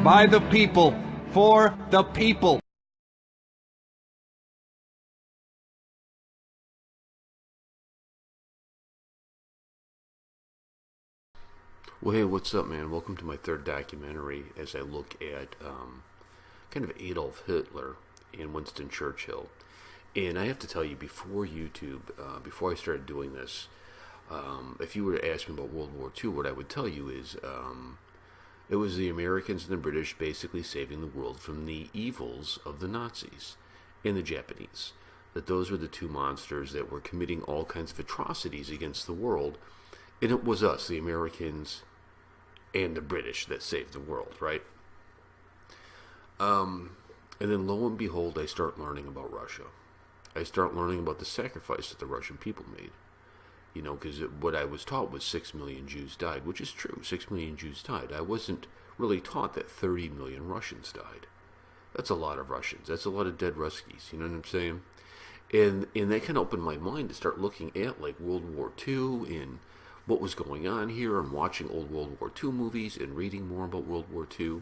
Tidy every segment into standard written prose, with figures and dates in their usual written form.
by the people, for the people. Well, hey, what's up, man? Welcome to my third documentary as I look at kind of Adolf Hitler and Winston Churchill. And I have to tell you, before YouTube, before I started doing this, if you were to ask me about World War II, what I would tell you is it was the Americans and the British basically saving the world from the evils of the Nazis and the Japanese. That those were the two monsters that were committing all kinds of atrocities against the world. And it was us, the Americans and the British, that saved the world, right? And then lo and behold, I start learning about Russia. I start learning about the sacrifice that the Russian people made. You know, because what I was taught was 6 million Jews died, which is true. 6 million Jews died. I wasn't really taught that 30 million Russians died. That's a lot of Russians. That's a lot of dead Ruskies. You know what I'm saying? And that kind of opened my mind to start looking at, like, World War II and what was going on here, and watching old World War II movies and reading more about World War II.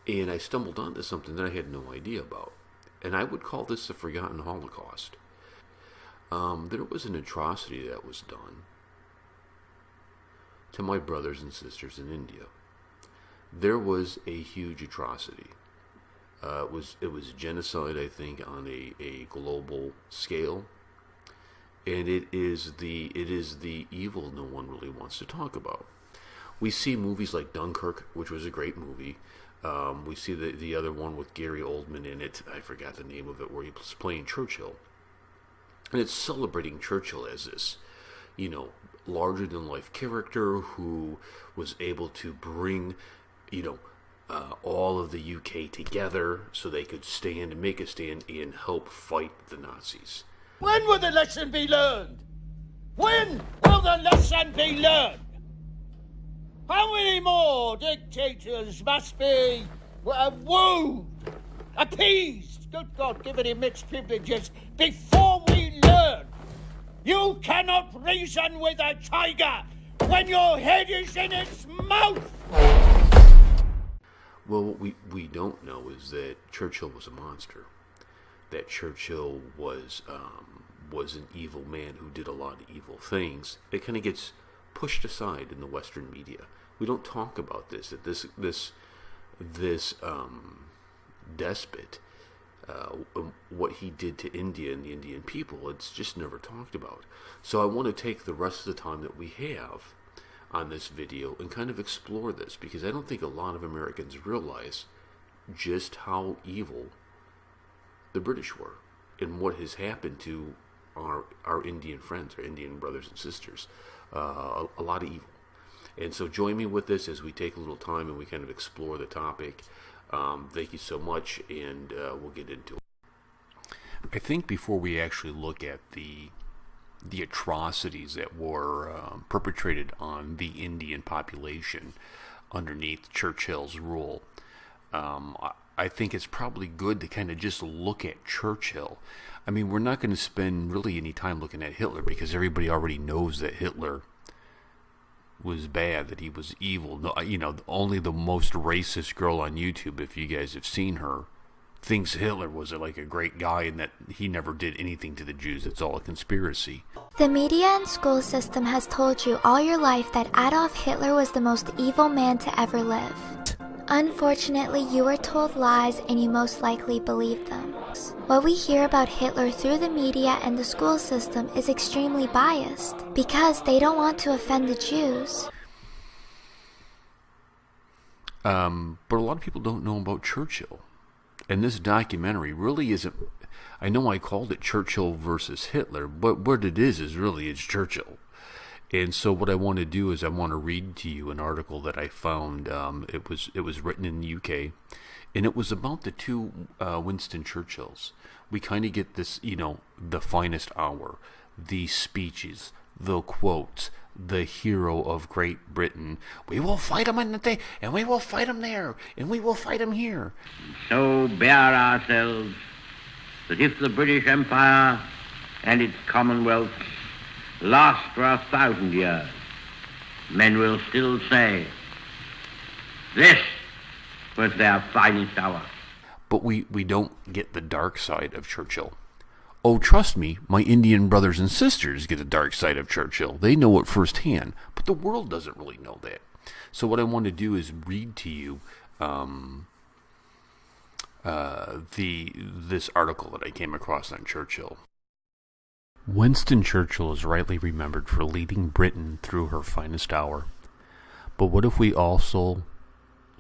And I stumbled onto something that I had no idea about. And I would call this the forgotten Holocaust. There was an atrocity that was done to my brothers and sisters in India. There was a huge atrocity. It was genocide, I think, on a global scale. And it is the evil no one really wants to talk about. We see movies like Dunkirk, which was a great movie. We see the other one with Gary Oldman in it. I forgot the name of it, where he was playing Churchill. And it's celebrating Churchill as this, you know, larger-than-life character who was able to bring, you know, all of the UK together so they could stand and make a stand and help fight the Nazis. When will the lesson be learned? When will the lesson be learned? How many more dictators must be wooed, appeased, good God, given him mixed privileges, before we learn? You cannot reason with a tiger when your head is in its mouth! Well, what we don't know is that Churchill was a monster. That Churchill was an evil man who did a lot of evil things. It kind of gets pushed aside in the Western media. We don't talk about this. That this despot, what he did to India and the Indian people, it's just never talked about. So I want to take the rest of the time that we have on this video and kind of explore this, because I don't think a lot of Americans realize just how evil the British were and what has happened to our Indian friends, our Indian brothers and sisters. A lot of evil. And so join me with this as we take a little time and we kind of explore the topic. Thank you so much, and we'll get into it. I think before we actually look at the atrocities that were perpetrated on the Indian population underneath Churchill's rule, I think it's probably good to kind of just look at Churchill. I mean, we're not going to spend really any time looking at Hitler, because everybody already knows that Hitler was bad, that he was evil. You know, only the most racist girl on YouTube, if you guys have seen her, thinks Hitler was like a great guy and that he never did anything to the Jews. It's all a conspiracy. The media and school system has told you all your life that Adolf Hitler was the most evil man to ever live. Unfortunately, you were told lies and you most likely believed them. What we hear about Hitler through the media and the school system is extremely biased, because they don't want to offend the Jews. But a lot of people don't know about Churchill. And this documentary really isn't... I know I called it Churchill versus Hitler, but what it is really is Churchill. And so what I want to do is I want to read to you an article that I found. It was written in the UK, and it was about the two Winston Churchills. We kind of get this, you know, the finest hour, the speeches, the quotes, the hero of Great Britain. We will fight him in the day, and we will fight him there, and we will fight him here. So bear ourselves that if the British Empire and its Commonwealth last for 1,000 years, men will still say, this was their finest hour. But we don't get the dark side of Churchill. Oh, trust me, my Indian brothers and sisters get the dark side of Churchill. They know it firsthand, but the world doesn't really know that. So what I want to do is read to you this article that I came across on Churchill. Winston Churchill is rightly remembered for leading Britain through her finest hour. But what if we also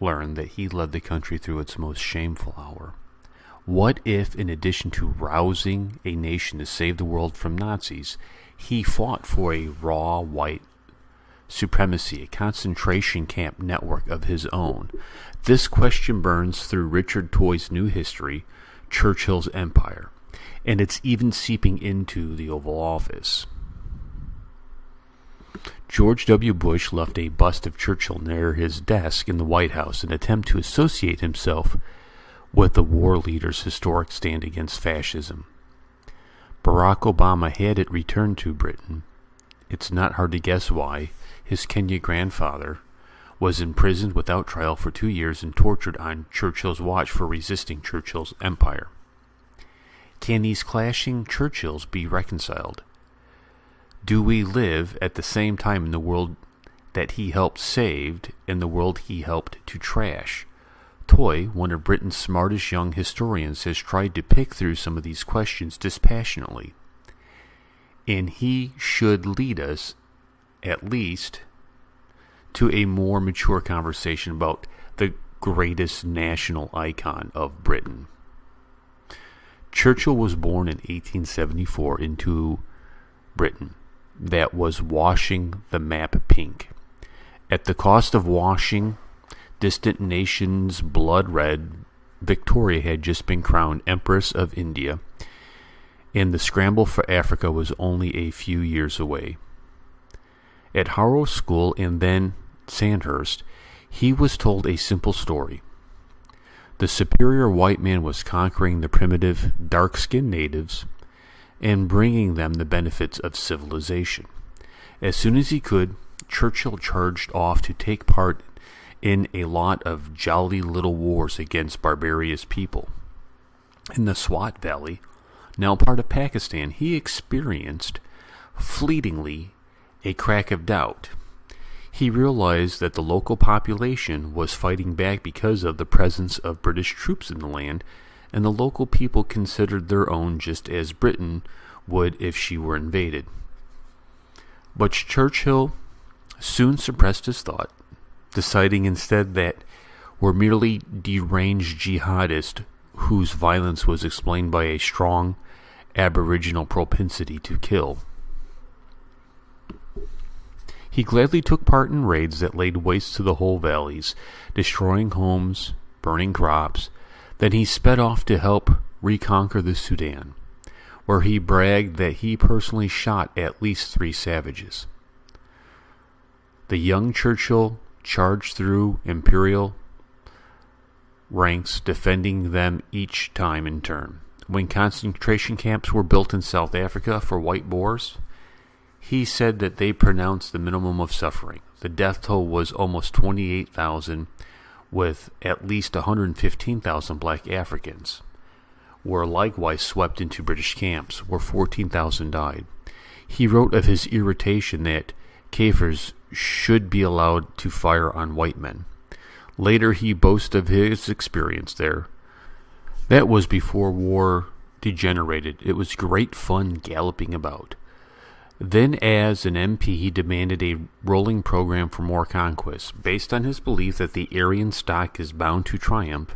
learn that he led the country through its most shameful hour? What if, in addition to rousing a nation to save the world from Nazis, he fought for a raw white supremacy, a concentration camp network of his own? This question burns through Richard Toye's new history, Churchill's Empire, and it's even seeping into the Oval Office. George W. Bush left a bust of Churchill near his desk in the White House in an attempt to associate himself with the war leader's historic stand against fascism. Barack Obama had it returned to Britain. It's not hard to guess why. His Kenya grandfather was imprisoned without trial for 2 years and tortured on Churchill's watch for resisting Churchill's empire. Can these clashing Churchills be reconciled? Do we live at the same time in the world that he helped save and the world he helped to trash? Toye, one of Britain's smartest young historians, has tried to pick through some of these questions dispassionately. And he should lead us, at least, to a more mature conversation about the greatest national icon of Britain. Churchill was born in 1874 into Britain that was washing the map pink. At the cost of washing distant nations blood red, Victoria had just been crowned Empress of India, and the scramble for Africa was only a few years away. At Harrow School and then Sandhurst, he was told a simple story. The superior white man was conquering the primitive, dark-skinned natives and bringing them the benefits of civilization. As soon as he could, Churchill charged off to take part in a lot of jolly little wars against barbarous people. In the Swat Valley, now part of Pakistan, he experienced, fleetingly, a crack of doubt. He realized that the local population was fighting back because of the presence of British troops in the land, and the local people considered their own just as Britain would if she were invaded. But Churchill soon suppressed his thought, deciding instead that were merely deranged jihadists whose violence was explained by a strong aboriginal propensity to kill. He gladly took part in raids that laid waste to the whole valleys, destroying homes, burning crops. Then he sped off to help reconquer the Sudan, where he bragged that he personally shot at least 3 savages. The young Churchill charged through imperial ranks, defending them each time in turn. When concentration camps were built in South Africa for white Boers, he said that they pronounced the minimum of suffering. The death toll was almost 28,000, with at least 115,000 black Africans were likewise swept into British camps, where 14,000 died. He wrote of his irritation that Kafirs should be allowed to fire on white men. Later he boasted of his experience there. That was before war degenerated. It was great fun galloping about. Then as an MP he demanded a rolling program for more conquests. Based on his belief that the Aryan stock is bound to triumph,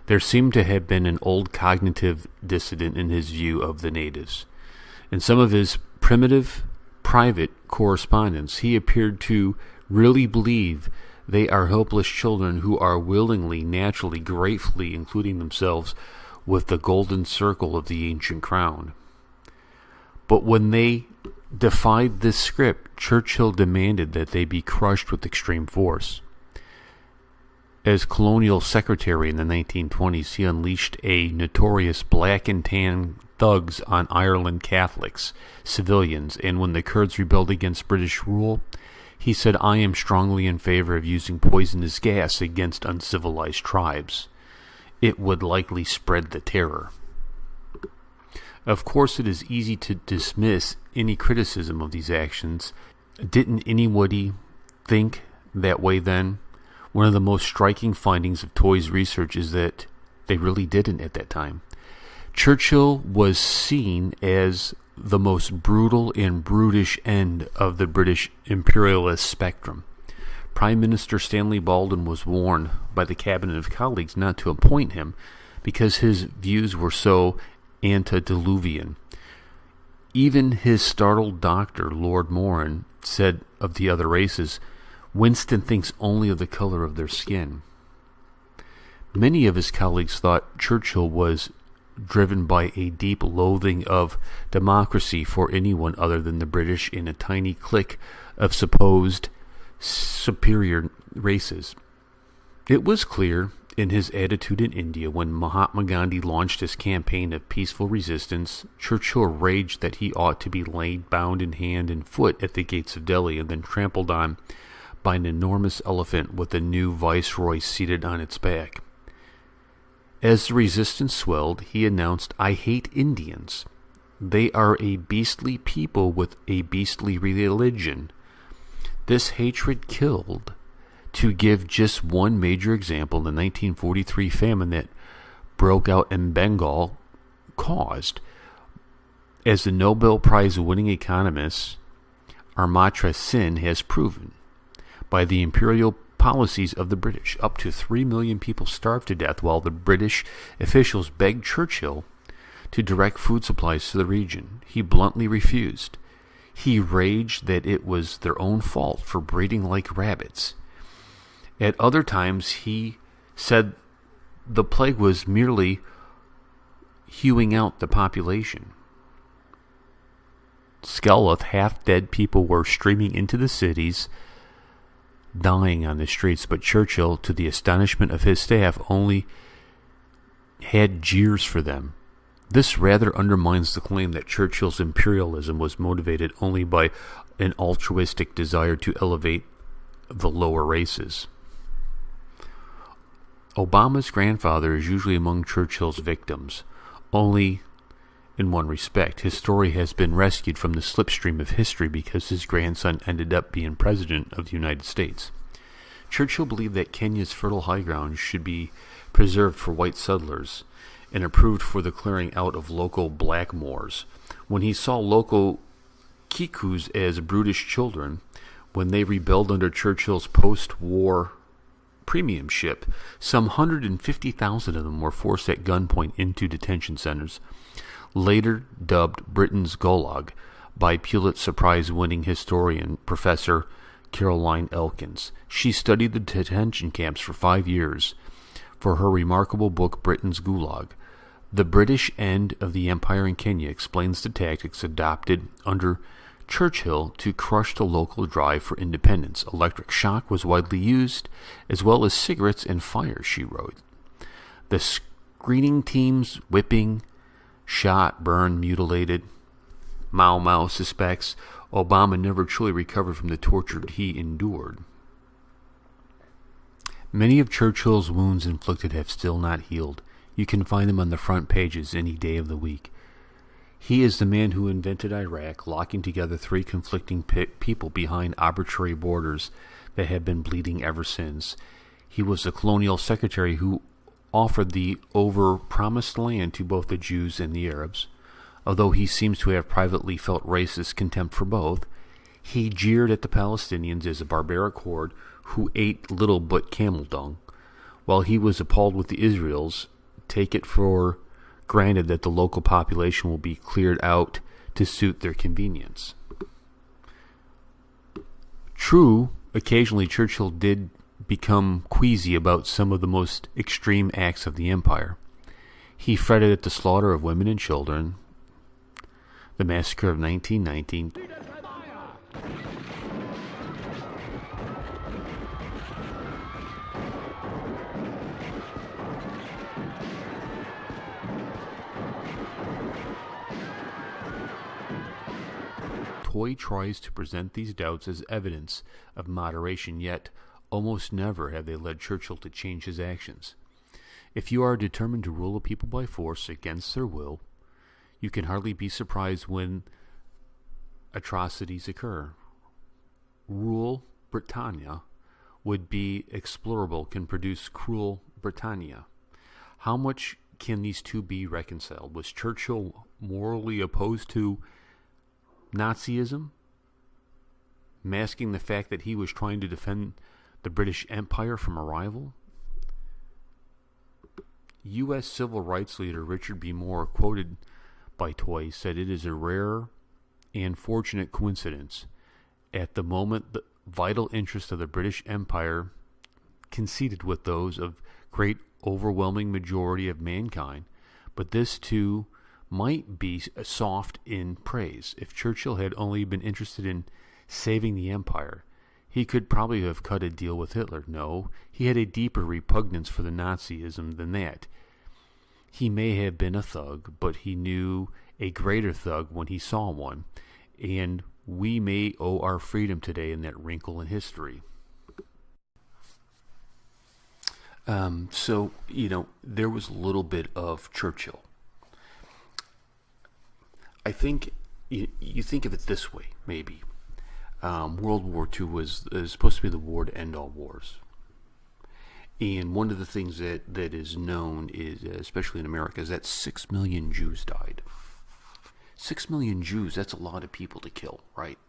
there seemed to have been an old cognitive dissident in his view of the natives. In some of his primitive, private correspondence, he appeared to really believe they are helpless children who are willingly, naturally, gratefully including themselves with the golden circle of the ancient crown. But when they defied this script, Churchill demanded that they be crushed with extreme force. As colonial secretary in the 1920s, he unleashed a notorious black and tan thugs on Ireland Catholics, civilians, and when the Kurds rebelled against British rule, He said, "I am strongly in favor of using poisonous gas against uncivilized tribes. It would likely spread the terror." Of course, it is easy to dismiss any criticism of these actions. Didn't anybody think that way then? One of the most striking findings of Toy's research is that they really didn't at that time. Churchill was seen as the most brutal and brutish end of the British imperialist spectrum. Prime Minister Stanley Baldwin was warned by the cabinet of colleagues not to appoint him because his views were so antediluvian. Even his startled doctor, Lord Moran, said of the other races, "Winston thinks only of the color of their skin." Many of his colleagues thought Churchill was driven by a deep loathing of democracy for anyone other than the British in a tiny clique of supposed superior races. It was clear in his attitude in India when Mahatma Gandhi launched his campaign of peaceful resistance. Churchill raged that he ought to be laid bound in hand and foot at the gates of Delhi and then trampled on by an enormous elephant with a new viceroy seated on its back. As the resistance swelled, he announced, "I hate Indians. They are a beastly people with a beastly religion." This hatred killed. To give just one major example, the 1943 famine that broke out in Bengal caused, as the Nobel Prize-winning economist Amartya Sen has proven, by the imperial policies of the British. Up to 3 million people starved to death while the British officials begged Churchill to direct food supplies to the region. He bluntly refused. He raged that it was their own fault for breeding like rabbits. At other times, he said the plague was merely hewing out the population. Skeletons, half-dead people were streaming into the cities, dying on the streets, but Churchill, to the astonishment of his staff, only had jeers for them. This rather undermines the claim that Churchill's imperialism was motivated only by an altruistic desire to elevate the lower races. Obama's grandfather is usually among Churchill's victims, only in one respect. His story has been rescued from the slipstream of history because his grandson ended up being president of the United States. Churchill believed that Kenya's fertile high ground should be preserved for white settlers and approved for the clearing out of local blackmoors. When he saw local Kikus as brutish children, when they rebelled under Churchill's post-war premiumship, some 150,000 of them were forced at gunpoint into detention centers, later dubbed Britain's Gulag by Pulitzer Prize-winning historian Professor Caroline Elkins. She studied the detention camps for 5 years for her remarkable book Britain's Gulag. The British end of the empire in Kenya explains the tactics adopted under Churchill to crush the local drive for independence. Electric shock was widely used, as well as cigarettes and fire, she wrote. The screening teams whipping, shot, burned, mutilated Mau Mau suspects Obama never truly recovered from the torture he endured. Many of Churchill's wounds inflicted have still not healed. You can find them on the front pages any day of the week. He is the man who invented Iraq, locking together 3 conflicting people behind arbitrary borders that have been bleeding ever since. He was the colonial secretary who offered the over-promised land to both the Jews and the Arabs. Although he seems to have privately felt racist contempt for both, he jeered at the Palestinians as a barbaric horde who ate little but camel dung, while he was appalled with the Israels. Take it for granted that the local population will be cleared out to suit their convenience. True, occasionally Churchill did become queasy about some of the most extreme acts of the empire. He fretted at the slaughter of women and children, the massacre of 1919, Toy tries to present these doubts as evidence of moderation, yet almost never have they led Churchill to change his actions. If you are determined to rule a people by force against their will, you can hardly be surprised when atrocities occur. Rule Britannia would be explorable, can produce cruel Britannia. How much can these two be reconciled? Was Churchill morally opposed to Nazism, masking the fact that he was trying to defend the British Empire from a rival? U.S. civil rights leader Richard B. Moore, quoted by Toy, said, "It is a rare and fortunate coincidence. At the moment, the vital interests of the British Empire conceded with those of great overwhelming majority of mankind, but this too might be soft in praise. If Churchill had only been interested in saving the empire, he could probably have cut a deal with Hitler. No, he had a deeper repugnance for the Nazism than that. He may have been a thug, but he knew a greater thug when he saw one, and we may owe our freedom today in that wrinkle in history." So, there was a little bit of Churchill. I think you think of it this way, maybe. World War II was supposed to be the war to end all wars. And one of the things that is known, is, especially in America, is that 6 million Jews died. 6 million Jews, that's a lot of people to kill, right?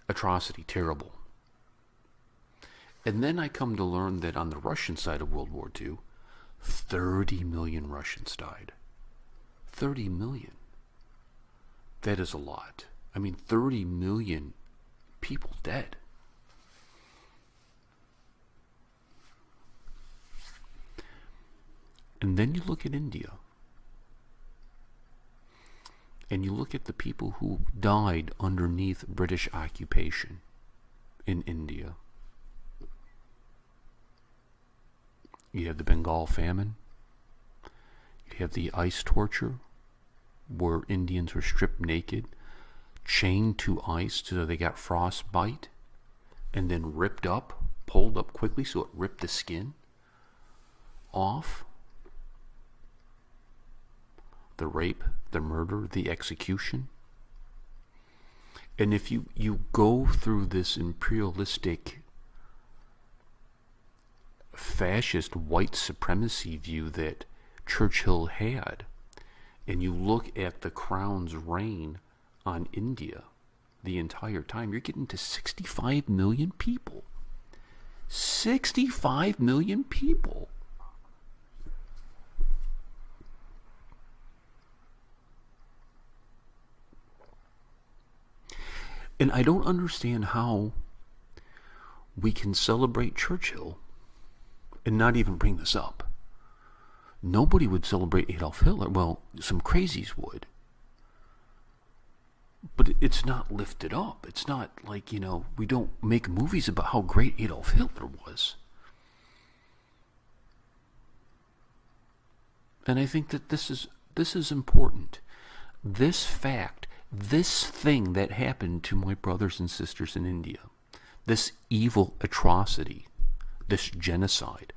Atrocity, terrible. And then I come to learn that on the Russian side of World War II, 30 million Russians died. 30 million. That is a lot. 30 million people dead. And then you look at India. And you look at the people who died underneath British occupation in India. You have the Bengal famine. You have the ice torture, where Indians were stripped naked, chained to ice so they got frostbite, and then ripped up, pulled up quickly so it ripped the skin off. The rape, the murder, the execution. And if you go through this imperialistic, fascist, white supremacy view that Churchill had, and you look at the Crown's reign on India the entire time, you're getting to 65 million people. 65 million people. And I don't understand how we can celebrate Churchill and not even bring this up. Nobody would celebrate Adolf Hitler. Well, some crazies would. But it's not lifted up. It's not like, we don't make movies about how great Adolf Hitler was. And I think that this is important. This fact, this thing that happened to my brothers and sisters in India, this evil atrocity, this genocide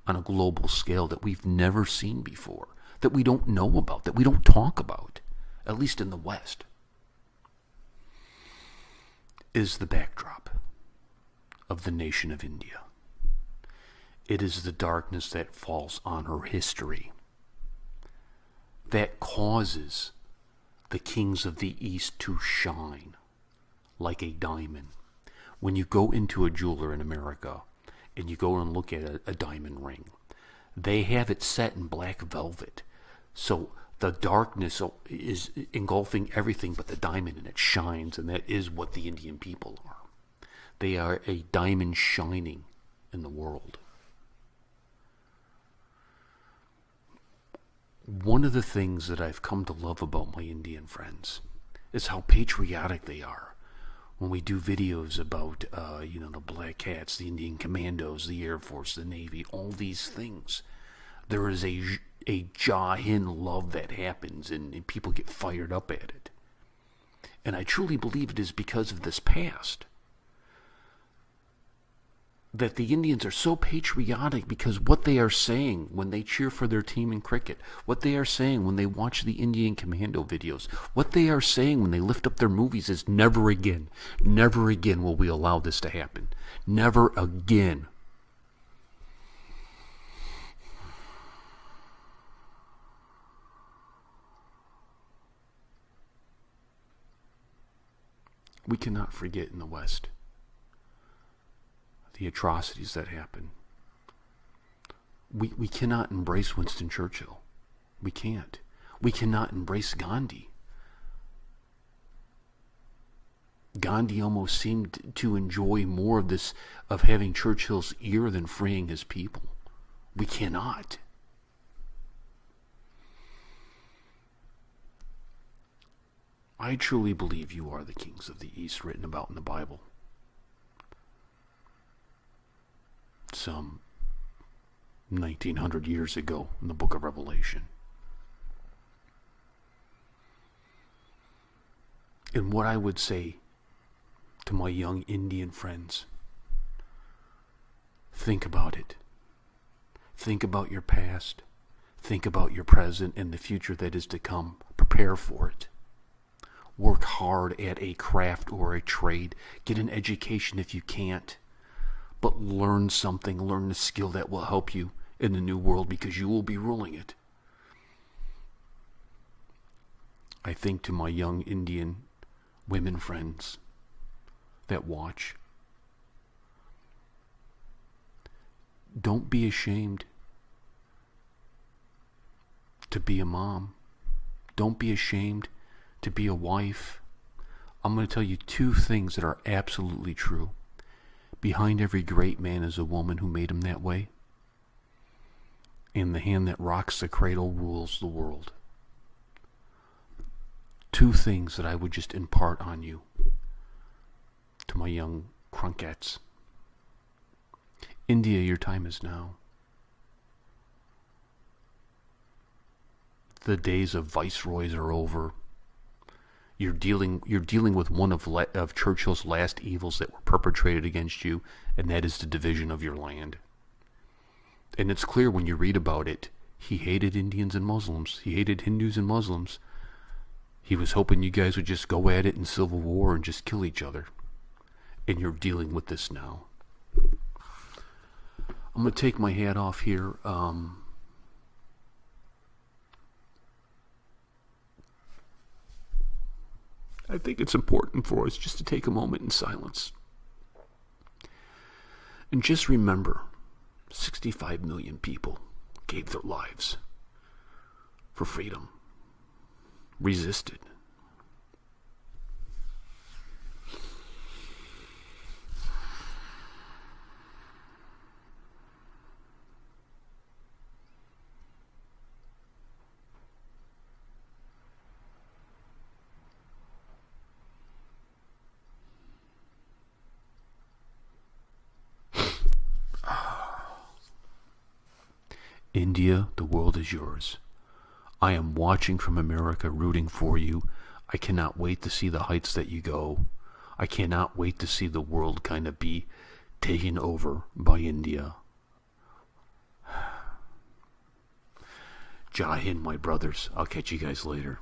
on a global scale that we've never seen before, that we don't know about, that we don't talk about, at least in the West, is the backdrop of the nation of India. It is the darkness that falls on her history that causes the kings of the East to shine like a diamond. When you go into a jeweler in America and you go and look at a diamond ring, they have it set in black velvet. So the darkness is engulfing everything but the diamond, and it shines, and that is what the Indian people are. They are a diamond shining in the world. One of the things that I've come to love about my Indian friends is how patriotic they are. When we do videos about, the Black Hats, the Indian Commandos, the Air Force, the Navy, all these things, there is a Jahin love that happens, and people get fired up at it. And I truly believe it is because of this past. That the Indians are so patriotic because what they are saying when they cheer for their team in cricket, what they are saying when they watch the Indian Commando videos, what they are saying when they lift up their movies is never again will we allow this to happen. Never again. We cannot forget in the West the atrocities that happen. We cannot embrace Winston Churchill. We can't. We cannot embrace Gandhi. Gandhi almost seemed to enjoy more of this, of having Churchill's ear than freeing his people. We cannot. I truly believe you are the kings of the East written about in the Bible. Some 1900 years ago in the book of Revelation. And what I would say to my young Indian friends, think about it. Think about your past. Think about your present and the future that is to come. Prepare for it. Work hard at a craft or a trade. Get an education if you can't. But learn something, learn a skill that will help you in the new world because you will be ruling it. I think to my young Indian women friends that watch, don't be ashamed to be a mom. Don't be ashamed to be a wife. I'm going to tell you two things that are absolutely true. Behind every great man is a woman who made him that way. And the hand that rocks the cradle rules the world. Two things that I would just impart on you, to my young crunkettes. India, your time is now. The days of viceroys are over. You're dealing with one of Churchill's last evils that were perpetrated against you, and that is the division of your land. And it's clear when you read about it, he hated Indians and Muslims. He hated Hindus and Muslims. He was hoping you guys would just go at it in civil war and just kill each other. And you're dealing with this now. I'm going to take my hat off here. I think it's important for us just to take a moment in silence. And just remember, 65 million people gave their lives for freedom, resisted. India, the world is yours. I am watching from America, rooting for you. I cannot wait to see the heights that you go. I cannot wait to see the world kind of be taken over by India. Jai Hind, my brothers. I'll catch you guys later.